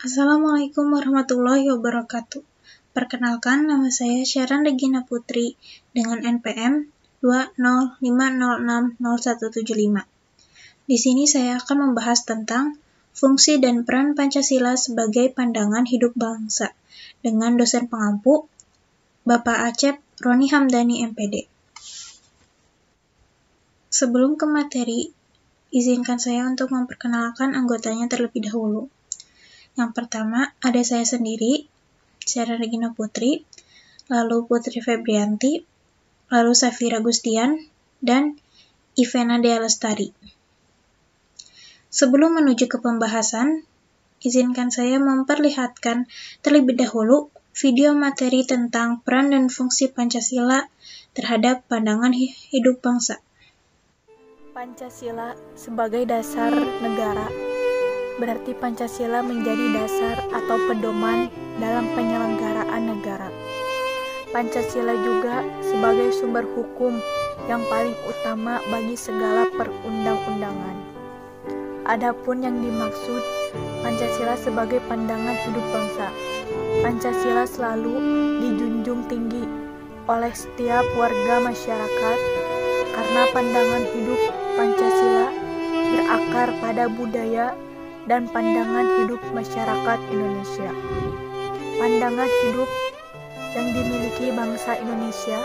Assalamualaikum warahmatullahi wabarakatuh. Perkenalkan, nama saya Sharon Regina Putri dengan NPM 205060175. Di sini saya akan membahas tentang fungsi dan peran Pancasila sebagai pandangan hidup bangsa dengan dosen pengampu Bapak Acep Roni Hamdani MPD. Sebelum ke materi, izinkan saya untuk memperkenalkan anggotanya terlebih dahulu. Yang pertama, ada saya sendiri, Sharon Regina Putri, lalu Putri Febrianti, lalu Safira Gustian, dan Ivena Dea Lestari. Sebelum menuju ke pembahasan, izinkan saya memperlihatkan terlebih dahulu video materi tentang peran dan fungsi Pancasila terhadap pandangan hidup bangsa. Pancasila sebagai dasar negara. Berarti Pancasila menjadi dasar atau pedoman dalam penyelenggaraan negara. Pancasila juga sebagai sumber hukum yang paling utama bagi segala perundang-undangan. Adapun yang dimaksud Pancasila sebagai pandangan hidup bangsa. Pancasila selalu dijunjung tinggi oleh setiap warga masyarakat karena pandangan hidup Pancasila berakar pada budaya dan pandangan hidup masyarakat Indonesia. Pandangan hidup yang dimiliki bangsa Indonesia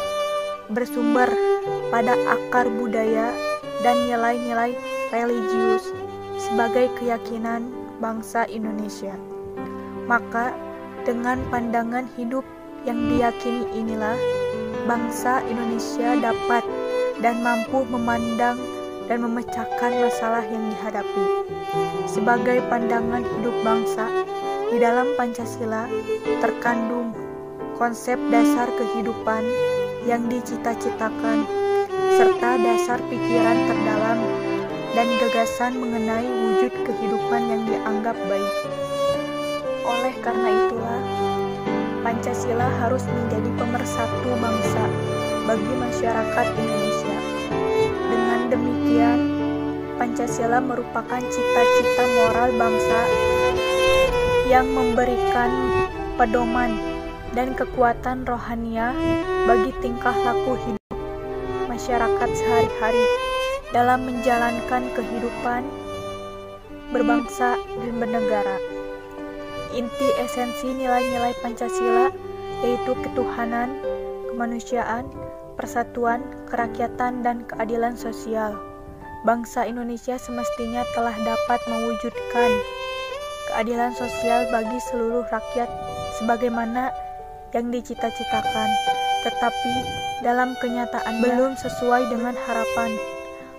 bersumber pada akar budaya dan nilai-nilai religius sebagai keyakinan bangsa Indonesia. Maka dengan pandangan hidup yang diyakini inilah bangsa Indonesia dapat dan mampu memandang dan memecahkan masalah yang dihadapi. Sebagai pandangan hidup bangsa, di dalam Pancasila terkandung konsep dasar kehidupan yang dicita-citakan, serta dasar pikiran terdalam dan gagasan mengenai wujud kehidupan yang dianggap baik. Oleh karena itulah, Pancasila harus menjadi pemersatu bangsa bagi masyarakat Indonesia. Dengan demikian, Pancasila merupakan cita-cita moral bangsa yang memberikan pedoman dan kekuatan rohaniah bagi tingkah laku hidup masyarakat sehari-hari dalam menjalankan kehidupan berbangsa dan bernegara. Inti esensi nilai-nilai Pancasila yaitu ketuhanan, kemanusiaan, persatuan, kerakyatan, dan keadilan sosial. Bangsa Indonesia semestinya telah dapat mewujudkan keadilan sosial bagi seluruh rakyat sebagaimana yang dicita-citakan, tetapi dalam kenyataannya belum sesuai dengan harapan.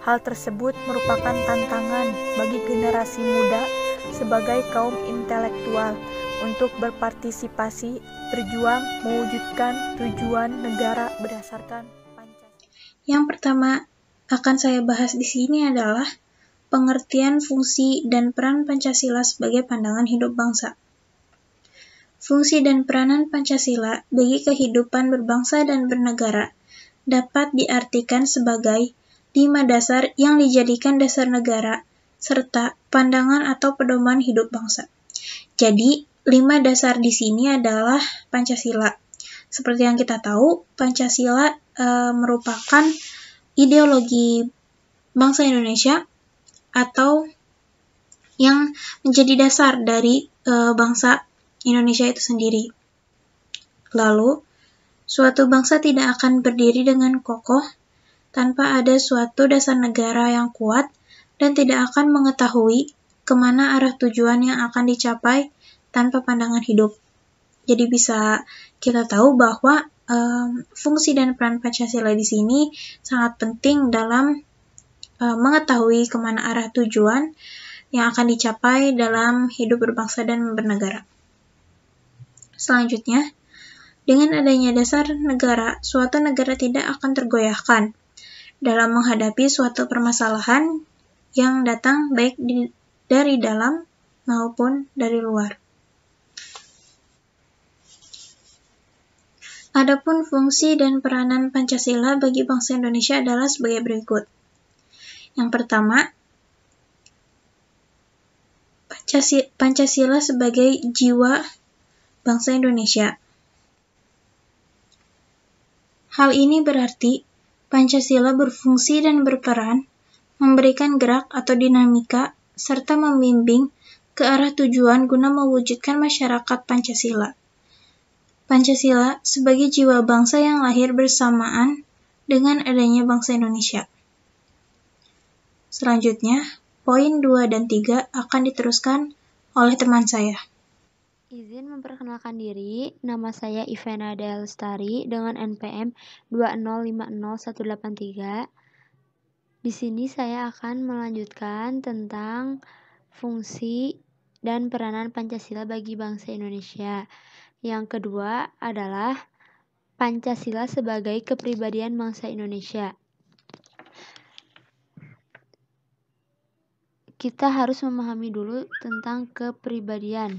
Hal tersebut merupakan tantangan bagi generasi muda sebagai kaum intelektual untuk berpartisipasi berjuang mewujudkan tujuan negara berdasarkan Pancasila. Yang pertama akan saya bahas di sini adalah pengertian fungsi dan peran Pancasila sebagai pandangan hidup bangsa. Fungsi dan peranan Pancasila bagi kehidupan berbangsa dan bernegara dapat diartikan sebagai 5 dasar yang dijadikan dasar negara serta pandangan atau pedoman hidup bangsa. Jadi, 5 dasar di sini adalah Pancasila. Seperti yang kita tahu, Pancasila merupakan ideologi bangsa Indonesia atau yang menjadi dasar dari bangsa Indonesia itu sendiri. Lalu, suatu bangsa tidak akan berdiri dengan kokoh tanpa ada suatu dasar negara yang kuat dan tidak akan mengetahui kemana arah tujuan yang akan dicapai tanpa pandangan hidup. Jadi bisa kita tahu bahwa fungsi dan peran Pancasila di sini sangat penting dalam mengetahui kemana arah tujuan yang akan dicapai dalam hidup berbangsa dan bernegara. Selanjutnya, dengan adanya dasar negara, suatu negara tidak akan tergoyahkan dalam menghadapi suatu permasalahan yang datang baik dari dalam maupun dari luar. Adapun fungsi dan peranan Pancasila bagi bangsa Indonesia adalah sebagai berikut. Yang pertama, Pancasila sebagai jiwa bangsa Indonesia. Hal ini berarti Pancasila berfungsi dan berperan memberikan gerak atau dinamika serta membimbing ke arah tujuan guna mewujudkan masyarakat Pancasila. Pancasila sebagai jiwa bangsa yang lahir bersamaan dengan adanya bangsa Indonesia. Selanjutnya, poin 2 dan 3 akan diteruskan oleh teman saya. Izin memperkenalkan diri, nama saya Ivana Delstari dengan NPM 2050183. Di sini saya akan melanjutkan tentang fungsi dan peranan Pancasila bagi bangsa Indonesia. Yang kedua adalah Pancasila sebagai kepribadian bangsa Indonesia. Kita harus memahami dulu tentang kepribadian.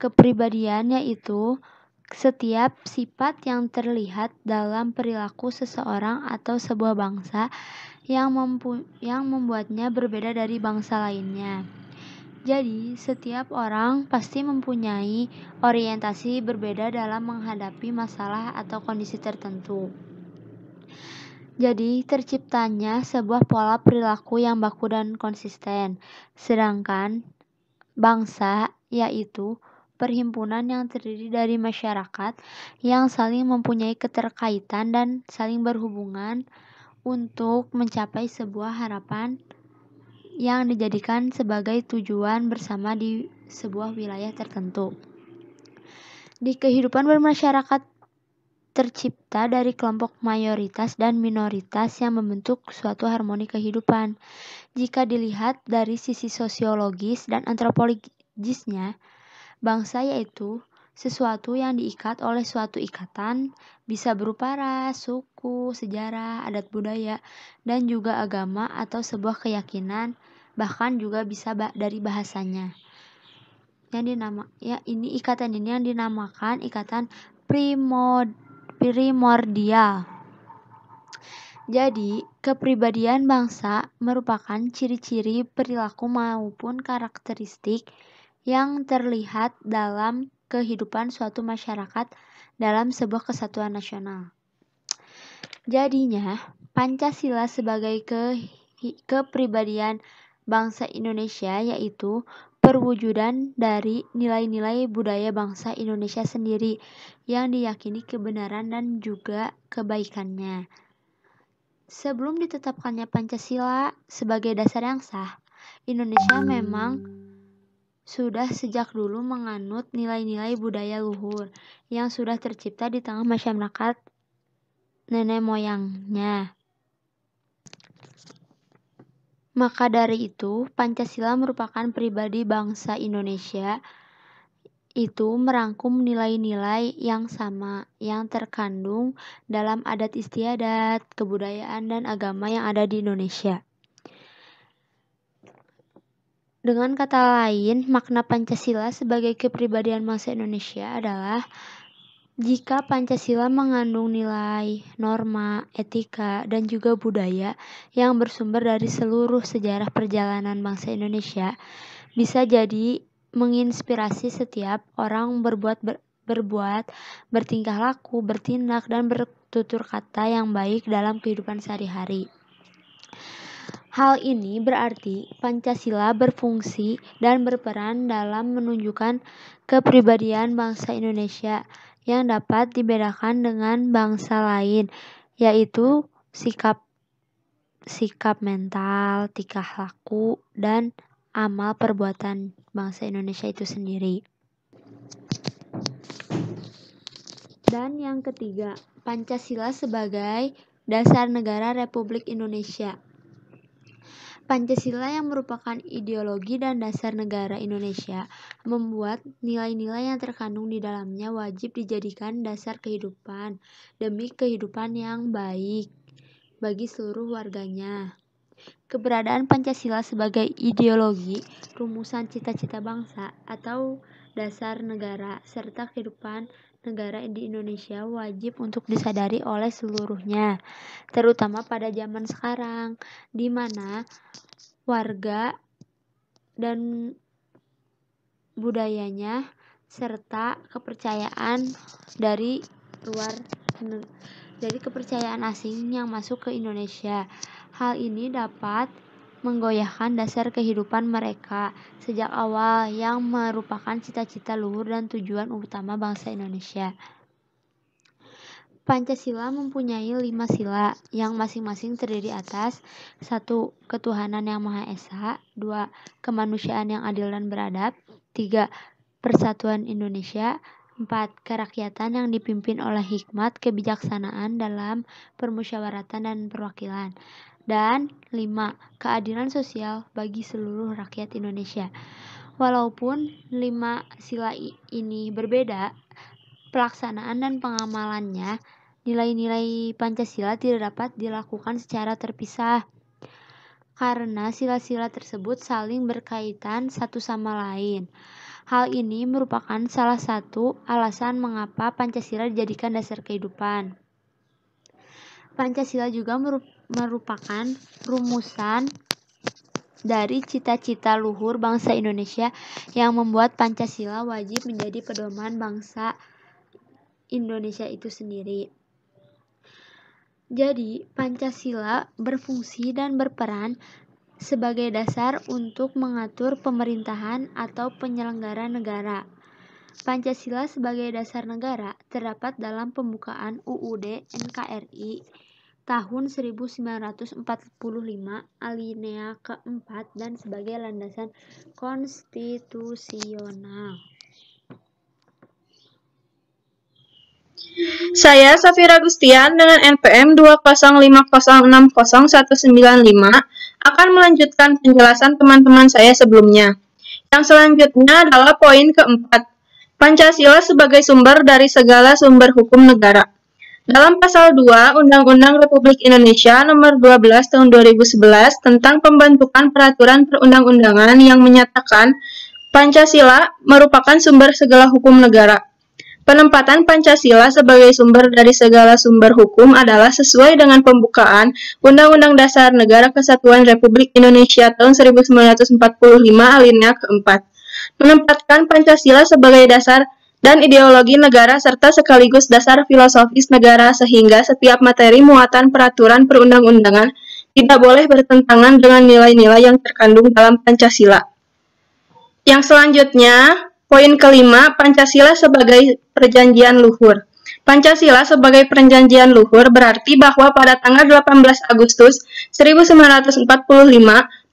Kepribadian yaitu setiap sifat yang terlihat dalam perilaku seseorang atau sebuah bangsa yang membuatnya berbeda dari bangsa lainnya. Jadi, setiap orang pasti mempunyai orientasi berbeda dalam menghadapi masalah atau kondisi tertentu. Jadi, terciptanya sebuah pola perilaku yang baku dan konsisten. Sedangkan bangsa yaitu perhimpunan yang terdiri dari masyarakat yang saling mempunyai keterkaitan dan saling berhubungan untuk mencapai sebuah harapan yang dijadikan sebagai tujuan bersama di sebuah wilayah tertentu. Di kehidupan bermasyarakat tercipta dari kelompok mayoritas dan minoritas yang membentuk suatu harmoni kehidupan. Jika dilihat dari sisi sosiologis dan antropologisnya, bangsa yaitu sesuatu yang diikat oleh suatu ikatan, bisa berupa ras, suku, sejarah, adat budaya, dan juga agama atau sebuah keyakinan, bahkan juga bisa dari bahasanya. Ikatan ini yang dinamakan ikatan primordial. Jadi, kepribadian bangsa merupakan ciri-ciri perilaku maupun karakteristik yang terlihat dalam kehidupan suatu masyarakat dalam sebuah kesatuan nasional. Jadinya, Pancasila sebagai kepribadian bangsa Indonesia yaitu perwujudan dari nilai-nilai budaya bangsa Indonesia sendiri yang diyakini kebenaran dan juga kebaikannya. Sebelum ditetapkannya Pancasila sebagai dasar yang sah, Indonesia memang sudah sejak dulu menganut nilai-nilai budaya luhur yang sudah tercipta di tengah masyarakat nenek moyangnya. Maka dari itu, Pancasila merupakan pribadi bangsa Indonesia itu merangkum nilai-nilai yang sama yang terkandung dalam adat istiadat, kebudayaan, dan agama yang ada di Indonesia. Dengan kata lain, makna Pancasila sebagai kepribadian bangsa Indonesia adalah jika Pancasila mengandung nilai, norma, etika, dan juga budaya yang bersumber dari seluruh sejarah perjalanan bangsa Indonesia, bisa jadi menginspirasi setiap orang berbuat, bertingkah laku, bertindak, dan bertutur kata yang baik dalam kehidupan sehari-hari. Hal ini berarti Pancasila berfungsi dan berperan dalam menunjukkan kepribadian bangsa Indonesia yang dapat dibedakan dengan bangsa lain, yaitu sikap mental, tingkah laku, dan amal perbuatan bangsa Indonesia itu sendiri. Dan yang ketiga, Pancasila sebagai dasar negara Republik Indonesia. Pancasila yang merupakan ideologi dan dasar negara Indonesia membuat nilai-nilai yang terkandung di dalamnya wajib dijadikan dasar kehidupan demi kehidupan yang baik bagi seluruh warganya. Keberadaan Pancasila sebagai ideologi, rumusan cita-cita bangsa atau dasar negara serta kehidupan negara di Indonesia wajib untuk disadari oleh seluruhnya, terutama pada zaman sekarang, di mana warga dan budayanya, serta kepercayaan dari kepercayaan asing yang masuk ke Indonesia. Hal ini dapat menggoyahkan dasar kehidupan mereka sejak awal yang merupakan cita-cita luhur dan tujuan utama bangsa Indonesia. Pancasila mempunyai 5 sila yang masing-masing terdiri atas 1. Ketuhanan yang Maha Esa, 2. Kemanusiaan yang adil dan beradab, 3. Persatuan Indonesia, 4. Kerakyatan yang dipimpin oleh hikmat kebijaksanaan dalam permusyawaratan dan perwakilan, dan 5. Keadilan sosial bagi seluruh rakyat Indonesia. Walaupun 5 sila ini berbeda, pelaksanaan dan pengamalannya, nilai-nilai Pancasila tidak dapat dilakukan secara terpisah karena sila-sila tersebut saling berkaitan satu sama lain. Hal ini merupakan salah satu alasan mengapa Pancasila dijadikan dasar kehidupan. Pancasila juga merupakan rumusan dari cita-cita luhur bangsa Indonesia yang membuat Pancasila wajib menjadi pedoman bangsa Indonesia itu sendiri. Jadi, Pancasila berfungsi dan berperan sebagai dasar untuk mengatur pemerintahan atau penyelenggara negara. Pancasila sebagai dasar negara terdapat dalam pembukaan UUD NKRI tahun 1945 alinea keempat dan sebagai landasan konstitusional. Saya Safira Gustian dengan NPM 205060195 akan melanjutkan penjelasan teman-teman saya sebelumnya. Yang selanjutnya adalah poin keempat, Pancasila sebagai sumber dari segala sumber hukum negara. Dalam pasal 2 Undang-Undang Republik Indonesia Nomor 12 Tahun 2011 tentang pembentukan peraturan perundang-undangan yang menyatakan Pancasila merupakan sumber segala hukum negara. Penempatan Pancasila sebagai sumber dari segala sumber hukum adalah sesuai dengan pembukaan Undang-Undang Dasar Negara Kesatuan Republik Indonesia tahun 1945 alinea keempat. Menempatkan Pancasila sebagai dasar dan ideologi negara serta sekaligus dasar filosofis negara sehingga setiap materi muatan peraturan perundang-undangan tidak boleh bertentangan dengan nilai-nilai yang terkandung dalam Pancasila. Yang selanjutnya, poin kelima, Pancasila sebagai perjanjian luhur. Pancasila sebagai perjanjian luhur berarti bahwa pada tanggal 18 Agustus 1945,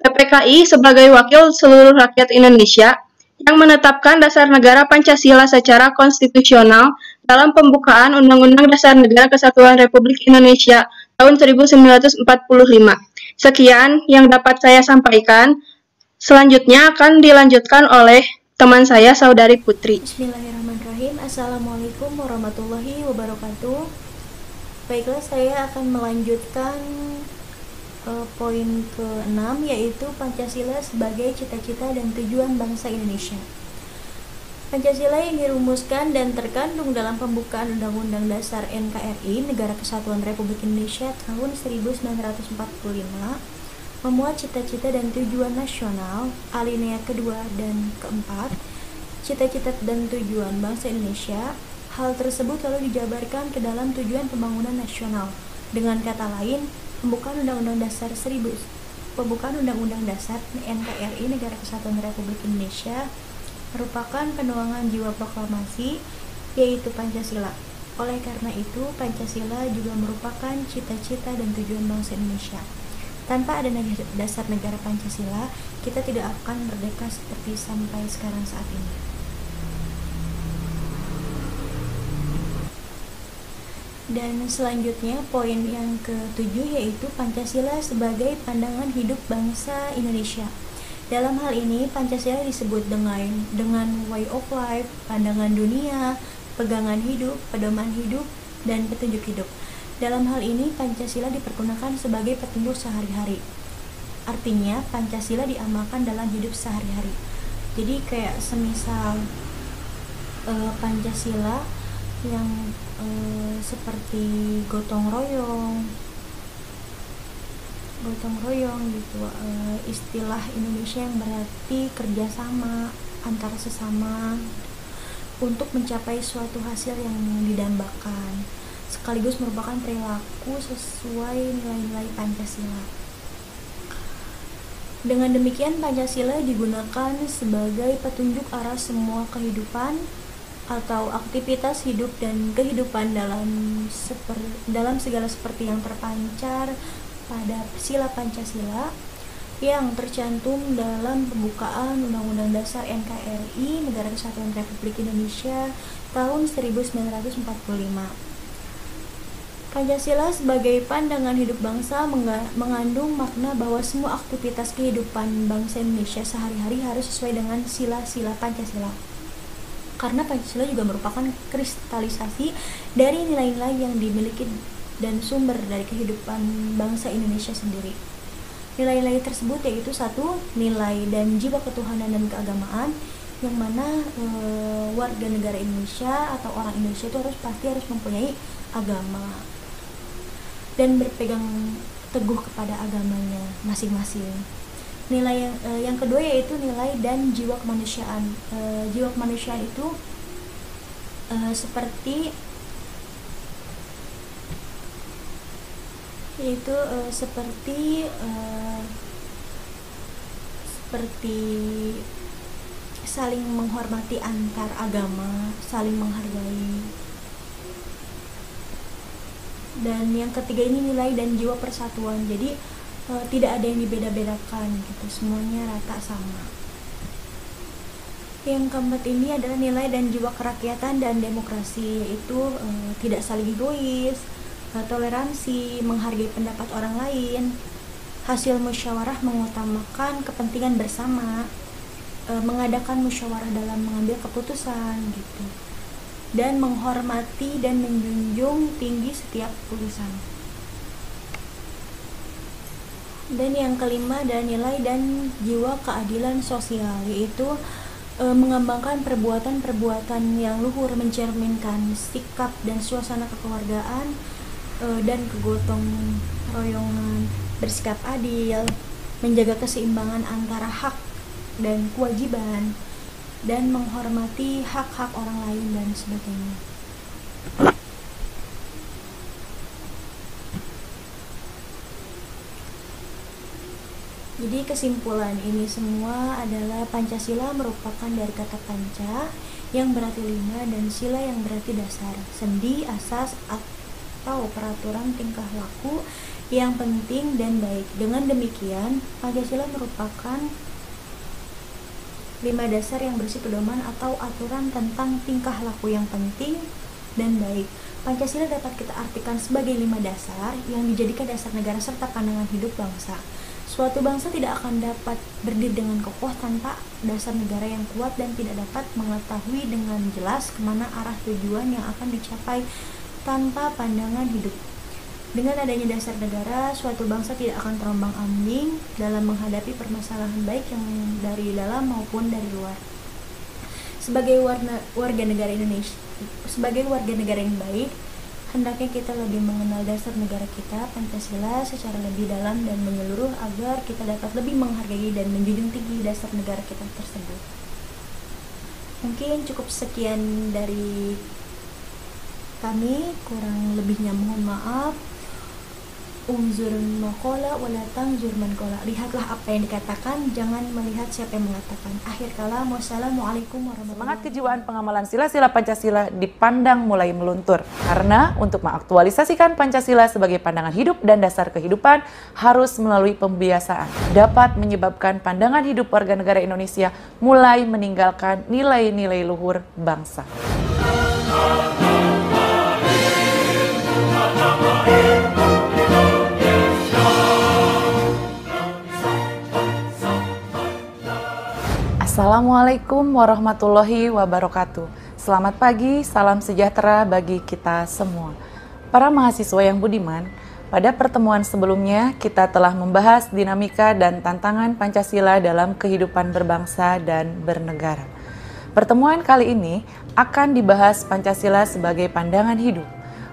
PPKI sebagai wakil seluruh rakyat Indonesia yang menetapkan dasar negara Pancasila secara konstitusional dalam pembukaan Undang-Undang Dasar Negara Kesatuan Republik Indonesia tahun 1945. Sekian yang dapat saya sampaikan. Selanjutnya akan dilanjutkan oleh teman saya, Saudari Putri. Bismillahirrahmanirrahim. Assalamualaikum warahmatullahi wabarakatuh. Baiklah, saya akan melanjutkan poin ke-6, yaitu Pancasila sebagai cita-cita dan tujuan bangsa Indonesia. Pancasila yang dirumuskan dan terkandung dalam pembukaan Undang-Undang Dasar NKRI Negara Kesatuan Republik Indonesia tahun 1945 memuat cita-cita dan tujuan nasional alinea kedua dan keempat, cita-cita dan tujuan bangsa Indonesia. Hal tersebut lalu dijabarkan ke dalam tujuan pembangunan nasional. Dengan kata lain, pembukaan Undang-Undang Dasar NKRI Negara Kesatuan Republik Indonesia merupakan penuangan jiwa proklamasi, yaitu Pancasila. Oleh karena itu, Pancasila juga merupakan cita-cita dan tujuan bangsa Indonesia. Tanpa adanya dasar negara Pancasila, kita tidak akan merdeka seperti sampai sekarang saat ini. Dan selanjutnya poin yang ke-7, yaitu Pancasila sebagai pandangan hidup bangsa Indonesia. Dalam hal ini, Pancasila disebut dengan way of life, pandangan dunia, pegangan hidup, pedoman hidup, dan petunjuk hidup. Dalam hal ini, Pancasila dipergunakan sebagai petunjuk sehari-hari. Artinya, Pancasila diamalkan dalam hidup sehari-hari. Jadi kayak semisal Pancasila yang seperti gotong royong gitu, istilah Indonesia yang berarti kerjasama, antara sesama untuk mencapai suatu hasil yang didambakan, sekaligus merupakan perilaku sesuai nilai-nilai Pancasila. Dengan demikian, Pancasila digunakan sebagai petunjuk arah semua kehidupan atau aktivitas hidup dan kehidupan dalam segala seperti yang terpancar pada sila Pancasila yang tercantum dalam pembukaan Undang-Undang Dasar NKRI Negara Kesatuan Republik Indonesia tahun 1945. Pancasila sebagai pandangan hidup bangsa mengandung makna bahwa semua aktivitas kehidupan bangsa Indonesia sehari-hari harus sesuai dengan sila-sila Pancasila. Karena Pancasila juga merupakan kristalisasi dari nilai-nilai yang dimiliki dan sumber dari kehidupan bangsa Indonesia sendiri. Nilai-nilai tersebut yaitu 1. Nilai dan jiwa ketuhanan dan keagamaan, yang mana warga negara Indonesia atau orang Indonesia itu pasti harus mempunyai agama dan berpegang teguh kepada agamanya masing-masing. Nilai yang kedua yaitu nilai dan jiwa kemanusiaan. Jiwa kemanusiaan itu seperti saling menghormati antar agama, saling menghargai. Dan yang ketiga ini nilai dan jiwa persatuan. Jadi tidak ada yang dibeda-bedakan gitu, semuanya rata sama. Yang keempat ini adalah nilai dan jiwa kerakyatan dan demokrasi, yaitu tidak saling egois, toleransi, menghargai pendapat orang lain, hasil musyawarah mengutamakan kepentingan bersama, mengadakan musyawarah dalam mengambil keputusan gitu, dan menghormati dan menjunjung tinggi setiap keputusan. Dan yang kelima adalah nilai dan jiwa keadilan sosial, yaitu mengembangkan perbuatan-perbuatan yang luhur, mencerminkan sikap dan suasana kekeluargaan dan kegotong royongan, bersikap adil, menjaga keseimbangan antara hak dan kewajiban, dan menghormati hak-hak orang lain dan sebagainya. Jadi kesimpulan ini semua adalah Pancasila merupakan dari kata panca yang berarti 5 dan sila yang berarti dasar, sendi, asas, atau peraturan tingkah laku yang penting dan baik. Dengan demikian, Pancasila merupakan 5 dasar yang berisi pedoman atau aturan tentang tingkah laku yang penting dan baik. Pancasila dapat kita artikan sebagai 5 dasar yang dijadikan dasar negara serta pandangan hidup bangsa. Suatu bangsa tidak akan dapat berdiri dengan kokoh tanpa dasar negara yang kuat dan tidak dapat mengetahui dengan jelas kemana arah tujuan yang akan dicapai tanpa pandangan hidup. Dengan adanya dasar negara, suatu bangsa tidak akan terombang-ambing dalam menghadapi permasalahan baik yang dari dalam maupun dari luar. Sebagai warga negara Indonesia, sebagai warga negara yang baik, hendaknya kita lebih mengenal dasar negara kita, Pancasila, secara lebih dalam dan menyeluruh agar kita dapat lebih menghargai dan menjunjung tinggi dasar negara kita tersebut. Mungkin cukup sekian dari kami, kurang lebihnya mohon maaf. Unzur maqala wala tanzur man qala. Lihatlah apa yang dikatakan, jangan melihat siapa yang mengatakan. Akhir kalam, wassalamualaikum warahmatullahi wabarakatuh. Semangat kejiwaan pengamalan sila-sila Pancasila dipandang mulai meluntur. Karena untuk mengaktualisasikan Pancasila sebagai pandangan hidup dan dasar kehidupan harus melalui pembiasaan. Dapat menyebabkan pandangan hidup warga negara Indonesia mulai meninggalkan nilai-nilai luhur bangsa. Assalamualaikum warahmatullahi wabarakatuh. Selamat pagi, salam sejahtera bagi kita semua. Para mahasiswa yang budiman, pada pertemuan sebelumnya kita telah membahas dinamika dan tantangan Pancasila dalam kehidupan berbangsa dan bernegara. Pertemuan kali ini akan dibahas Pancasila sebagai pandangan hidup.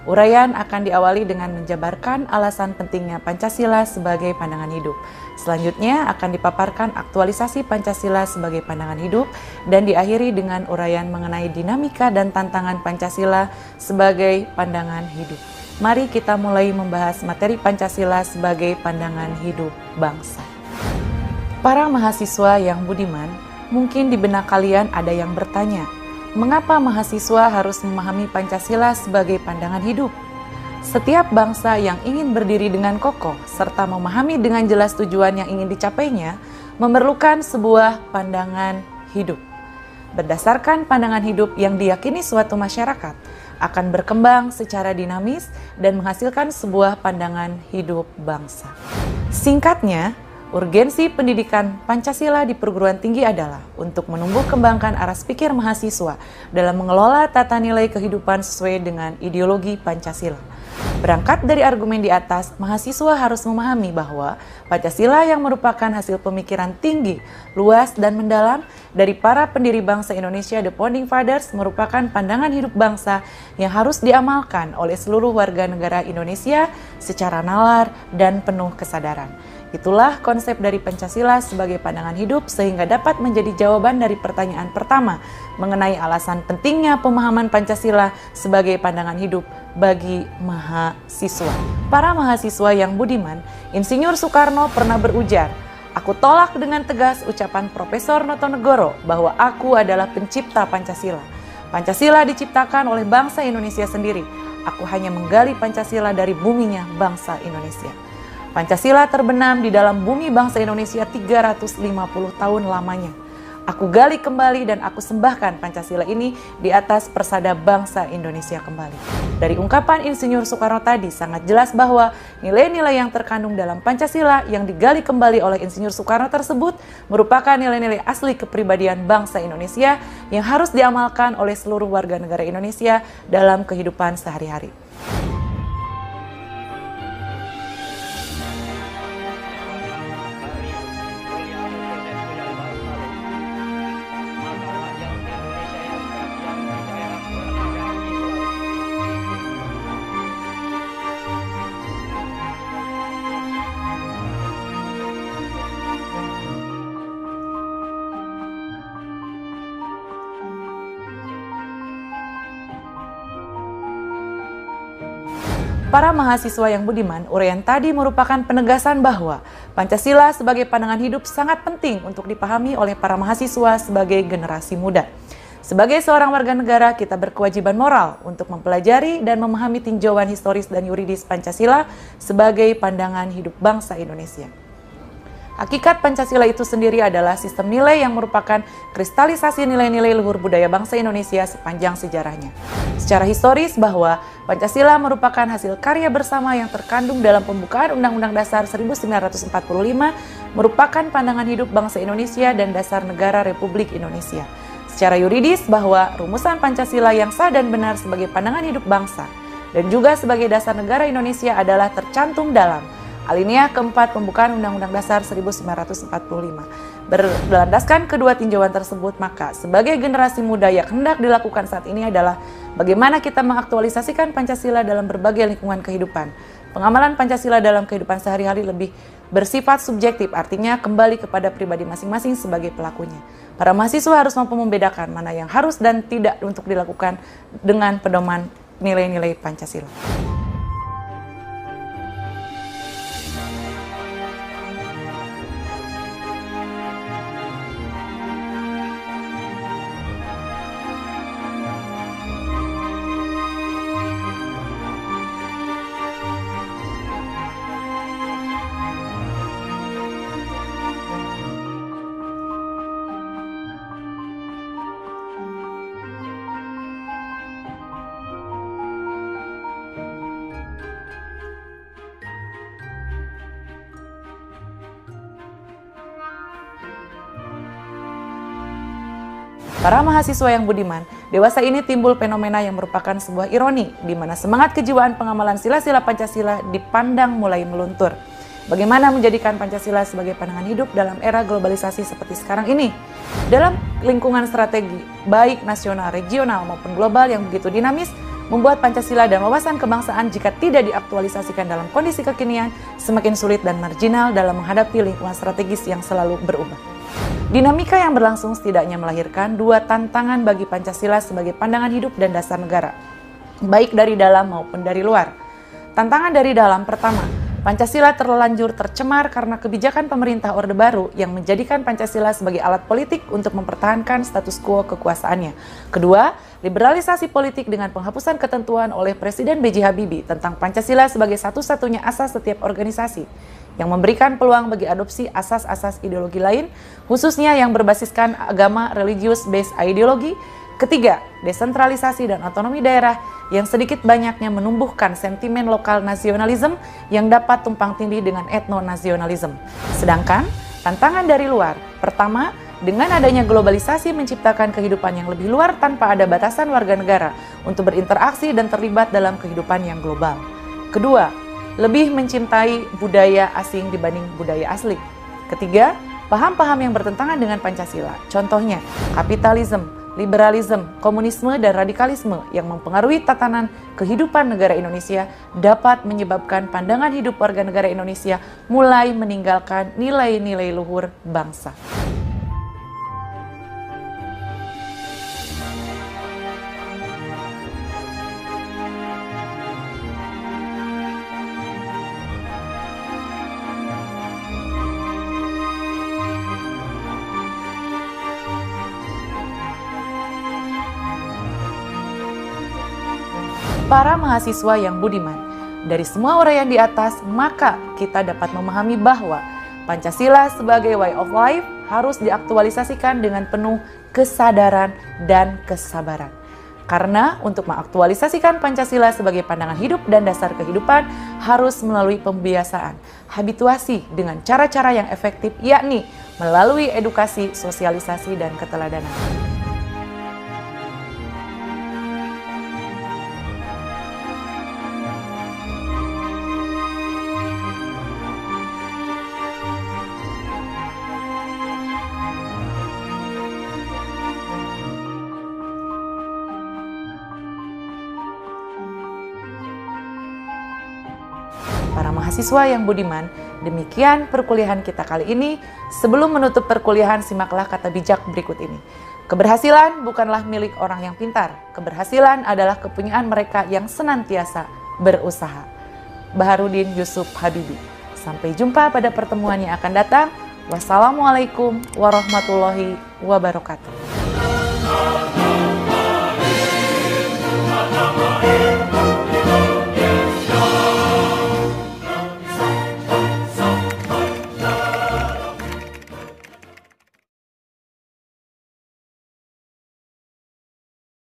Uraian akan diawali dengan menjabarkan alasan pentingnya Pancasila sebagai pandangan hidup. Selanjutnya akan dipaparkan aktualisasi Pancasila sebagai pandangan hidup dan diakhiri dengan uraian mengenai dinamika dan tantangan Pancasila sebagai pandangan hidup. Mari kita mulai membahas materi Pancasila sebagai pandangan hidup bangsa. Para mahasiswa yang budiman, mungkin di benak kalian ada yang bertanya, mengapa mahasiswa harus memahami Pancasila sebagai pandangan hidup? Setiap bangsa yang ingin berdiri dengan kokoh serta memahami dengan jelas tujuan yang ingin dicapainya memerlukan sebuah pandangan hidup. Berdasarkan pandangan hidup yang diyakini suatu masyarakat akan berkembang secara dinamis dan menghasilkan sebuah pandangan hidup bangsa. Singkatnya, urgensi pendidikan Pancasila di perguruan tinggi adalah untuk menumbuh kembangkan aras pikir mahasiswa dalam mengelola tata nilai kehidupan sesuai dengan ideologi Pancasila. Berangkat dari argumen di atas, mahasiswa harus memahami bahwa Pancasila yang merupakan hasil pemikiran tinggi, luas, dan mendalam dari para pendiri bangsa Indonesia, The Founding Fathers, merupakan pandangan hidup bangsa yang harus diamalkan oleh seluruh warga negara Indonesia secara nalar dan penuh kesadaran. Itulah konsep dari Pancasila sebagai pandangan hidup sehingga dapat menjadi jawaban dari pertanyaan pertama mengenai alasan pentingnya pemahaman Pancasila sebagai pandangan hidup bagi mahasiswa. Para mahasiswa yang budiman, Insinyur Soekarno pernah berujar, "Aku tolak dengan tegas ucapan Profesor Notonegoro bahwa aku adalah pencipta Pancasila. Pancasila diciptakan oleh bangsa Indonesia sendiri. Aku hanya menggali Pancasila dari buminya bangsa Indonesia." Pancasila terbenam di dalam bumi bangsa Indonesia 350 tahun lamanya. Aku gali kembali dan aku sembahkan Pancasila ini di atas persada bangsa Indonesia kembali. Dari ungkapan Insinyur Soekarno tadi sangat jelas bahwa nilai-nilai yang terkandung dalam Pancasila yang digali kembali oleh Insinyur Soekarno tersebut merupakan nilai-nilai asli kepribadian bangsa Indonesia yang harus diamalkan oleh seluruh warga negara Indonesia dalam kehidupan sehari-hari. Para mahasiswa yang budiman, uraian tadi merupakan penegasan bahwa Pancasila sebagai pandangan hidup sangat penting untuk dipahami oleh para mahasiswa sebagai generasi muda. Sebagai seorang warga negara, kita berkewajiban moral untuk mempelajari dan memahami tinjauan historis dan yuridis Pancasila sebagai pandangan hidup bangsa Indonesia. Hakikat Pancasila itu sendiri adalah sistem nilai yang merupakan kristalisasi nilai-nilai luhur budaya bangsa Indonesia sepanjang sejarahnya. Secara historis bahwa Pancasila merupakan hasil karya bersama yang terkandung dalam pembukaan Undang-Undang Dasar 1945, merupakan pandangan hidup bangsa Indonesia dan dasar negara Republik Indonesia. Secara yuridis bahwa rumusan Pancasila yang sah dan benar sebagai pandangan hidup bangsa dan juga sebagai dasar negara Indonesia adalah tercantum dalam alinea keempat pembukaan Undang-Undang Dasar 1945. Berlandaskan kedua tinjauan tersebut, maka sebagai generasi muda yang hendak dilakukan saat ini adalah bagaimana kita mengaktualisasikan Pancasila dalam berbagai lingkungan kehidupan. Pengamalan Pancasila dalam kehidupan sehari-hari lebih bersifat subjektif, artinya kembali kepada pribadi masing-masing sebagai pelakunya. Para mahasiswa harus mampu membedakan mana yang harus dan tidak untuk dilakukan dengan pedoman nilai-nilai Pancasila. Para mahasiswa yang budiman, dewasa ini timbul fenomena yang merupakan sebuah ironi, di mana semangat kejiwaan pengamalan sila-sila Pancasila dipandang mulai meluntur. Bagaimana menjadikan Pancasila sebagai pandangan hidup dalam era globalisasi seperti sekarang ini? Dalam lingkungan strategi, baik nasional, regional, maupun global yang begitu dinamis, membuat Pancasila dan wawasan kebangsaan jika tidak diaktualisasikan dalam kondisi kekinian semakin sulit dan marginal dalam menghadapi lingkungan strategis yang selalu berubah. Dinamika yang berlangsung setidaknya melahirkan dua tantangan bagi Pancasila sebagai pandangan hidup dan dasar negara, baik dari dalam maupun dari luar. Tantangan dari dalam pertama, Pancasila terlanjur tercemar karena kebijakan pemerintah Orde Baru yang menjadikan Pancasila sebagai alat politik untuk mempertahankan status quo kekuasaannya. Kedua, liberalisasi politik dengan penghapusan ketentuan oleh Presiden B.J. Habibie tentang Pancasila sebagai satu-satunya asas setiap organisasi, yang memberikan peluang bagi adopsi asas-asas ideologi lain, khususnya yang berbasiskan agama religius-based ideologi. Ketiga, desentralisasi dan otonomi daerah yang sedikit banyaknya menumbuhkan sentimen lokal nasionalisme yang dapat tumpang tindih dengan etnonasionalisme. Sedangkan tantangan dari luar, pertama, dengan adanya globalisasi menciptakan kehidupan yang lebih luar tanpa ada batasan warga negara untuk berinteraksi dan terlibat dalam kehidupan yang global. Kedua, lebih mencintai budaya asing dibanding budaya asli. Ketiga, paham-paham yang bertentangan dengan Pancasila, contohnya kapitalisme, liberalisme, komunisme, dan radikalisme yang mempengaruhi tatanan kehidupan negara Indonesia dapat menyebabkan pandangan hidup warga negara Indonesia mulai meninggalkan nilai-nilai luhur bangsa. Para mahasiswa yang budiman, dari semua uraian di atas, maka kita dapat memahami bahwa Pancasila sebagai way of life harus diaktualisasikan dengan penuh kesadaran dan kesabaran. Karena untuk mengaktualisasikan Pancasila sebagai pandangan hidup dan dasar kehidupan harus melalui pembiasaan, habituasi dengan cara-cara yang efektif, yakni melalui edukasi, sosialisasi, dan keteladanan. Para mahasiswa yang budiman, demikian perkuliahan kita kali ini. Sebelum menutup perkuliahan, simaklah kata bijak berikut ini. Keberhasilan bukanlah milik orang yang pintar. Keberhasilan adalah kepunyaan mereka yang senantiasa berusaha. Baharudin Yusuf Habibie. Sampai jumpa pada pertemuan yang akan datang. Wassalamualaikum warahmatullahi wabarakatuh.